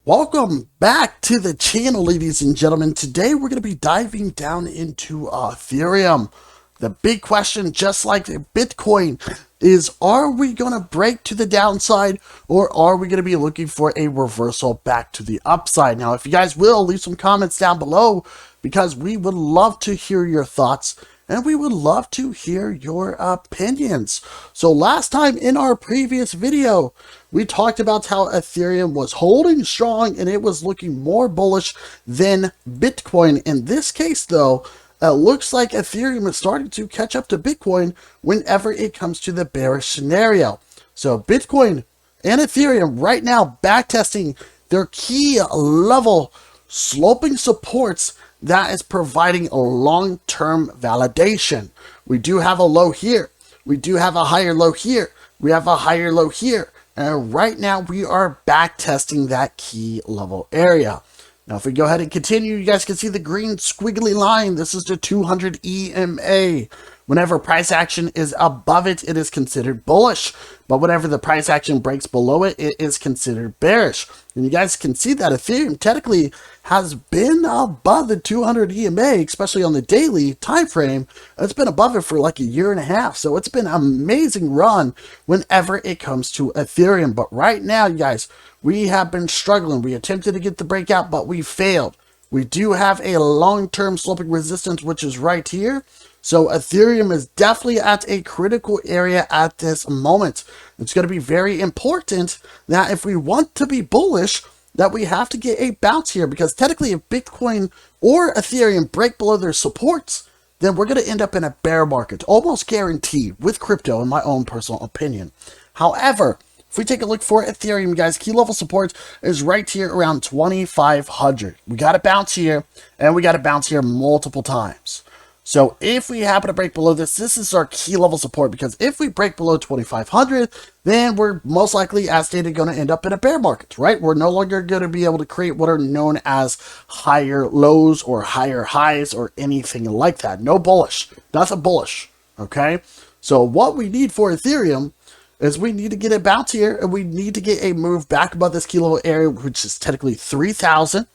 Welcome back to the channel, ladies and gentlemen. Today we're going to be diving down into Ethereum. The big question, just like Bitcoin, is are we going to break to the downside, or are we going to be looking for a reversal back to the upside? Now, if you guys will, leave some comments down below, because we would love to hear your thoughts and we would love to hear your opinions. So last time in our previous video, we talked about how Ethereum was holding strong and it was looking more bullish than Bitcoin. In this case, though, it looks like Ethereum is starting to catch up to Bitcoin whenever it comes to the bearish scenario. So Bitcoin and Ethereum right now backtesting their key level sloping supports that is providing a long-term validation. We do have a low here. We do have a higher low here. We have a higher low here. And right now we are back testing that key level area. Now, if we go ahead and continue, you guys can see the green squiggly line. This is the 200 EMA. Whenever price action is above it, it is considered bullish. But whenever the price action breaks below it, it is considered bearish. And you guys can see that Ethereum technically has been above the 200 EMA, especially on the daily time frame. It's been above it for like a year and a half. So it's been an amazing run whenever it comes to Ethereum. But right now, you guys, we have been struggling. We attempted to get the breakout, but we failed. We do have a long-term sloping resistance, which is right here. So Ethereum is definitely at a critical area at this moment. It's going to be very important that if we want to be bullish, that we have to get a bounce here, because technically if Bitcoin or Ethereum break below their supports, then we're going to end up in a bear market, almost guaranteed with crypto, in my own personal opinion. However, if we take a look for Ethereum, guys, key level support is right here around 2,500. We got to bounce here, and we got to bounce here multiple times. So if we happen to break below this, this is our key level support, because if we break below 2,500, then we're most likely, as stated, going to end up in a bear market, right? We're no longer going to be able to create what are known as higher lows or higher highs or anything like that. No bullish. Nothing bullish, okay? So what we need for Ethereum is we need to get a bounce here, and we need to get a move back above this key level area, which is technically 3,000.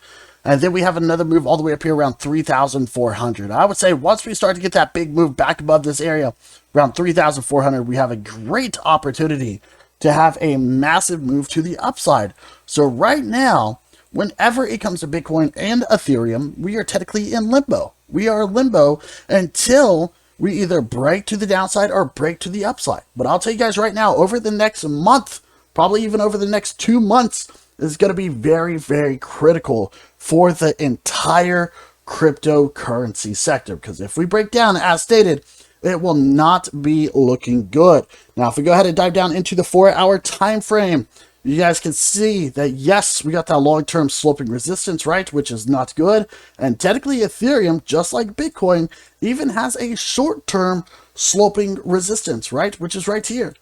And then we have another move all the way up here around 3,400. I would say once we start to get that big move back above this area, around 3,400, we have a great opportunity to have a massive move to the upside. So right now, whenever it comes to Bitcoin and Ethereum, we are technically in limbo. We are in limbo until we either break to the downside or break to the upside. But I'll tell you guys right now, over the next month, probably even over the next 2 months, is going to be very, very critical for the entire cryptocurrency sector. Because if we break down, as stated, it will not be looking good. Now, if we go ahead and dive down into the 4-hour time frame, you guys can see that, yes, we got that long-term sloping resistance, right, which is not good. And technically, Ethereum, just like Bitcoin, even has a short-term sloping resistance, right, which is right here.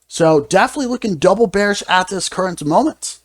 So definitely looking double bearish at this current moment.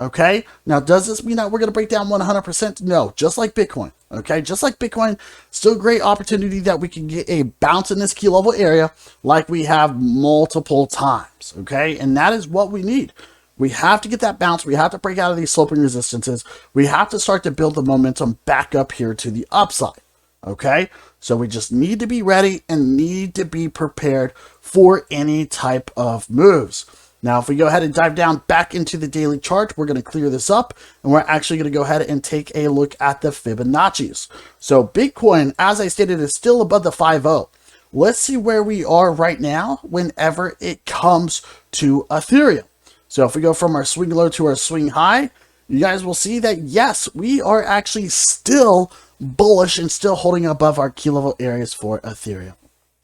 Okay, now does this mean that we're going to break down 100%? No, just like Bitcoin. Okay, just like Bitcoin, still great opportunity that we can get a bounce in this key level area like we have multiple times. Okay, and that is what we need. We have to get that bounce. We have to break out of these sloping resistances. We have to start to build the momentum back up here to the upside. Okay, so we just need to be ready and need to be prepared for any type of moves. Now, if we go ahead and dive down back into the daily chart, we're going to clear this up, and we're actually going to go ahead and take a look at the Fibonacci's. So Bitcoin, as I stated, is still above the 5.0. Let's see where we are right now whenever it comes to Ethereum. So if we go from our swing low to our swing high, you guys will see that, yes, we are actually still bullish and still holding above our key level areas for Ethereum.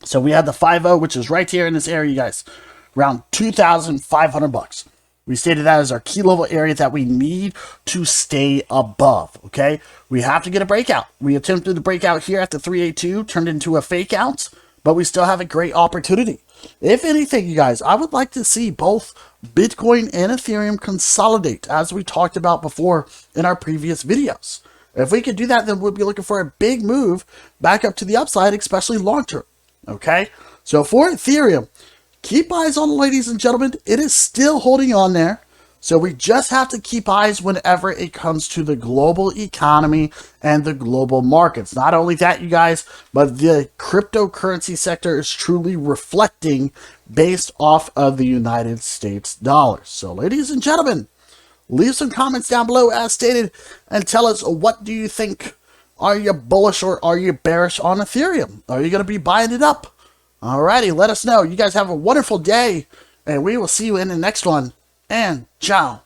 So we have the 5.0, which is right here in this area, you guys. Around 2,500 bucks. We stated that as our key level area that we need to stay above. Okay, we have to get a breakout. We attempted to break out here at the 382, turned into a fake out, but we still have a great opportunity. If anything, you guys, I would like to see both Bitcoin and Ethereum consolidate, as we talked about before in our previous videos. If we could do that, then we'll be looking for a big move back up to the upside, especially long term. Okay, so for Ethereum, keep eyes on it, ladies and gentlemen. It is still holding on there. So we just have to keep eyes whenever it comes to the global economy and the global markets. Not only that, you guys, but the cryptocurrency sector is truly reflecting based off of the United States dollar. So ladies and gentlemen, leave some comments down below as stated and tell us, what do you think? Are you bullish or are you bearish on Ethereum? Are you going to be buying it up? Alrighty, let us know. You guys have a wonderful day, and we will see you in the next one. And ciao.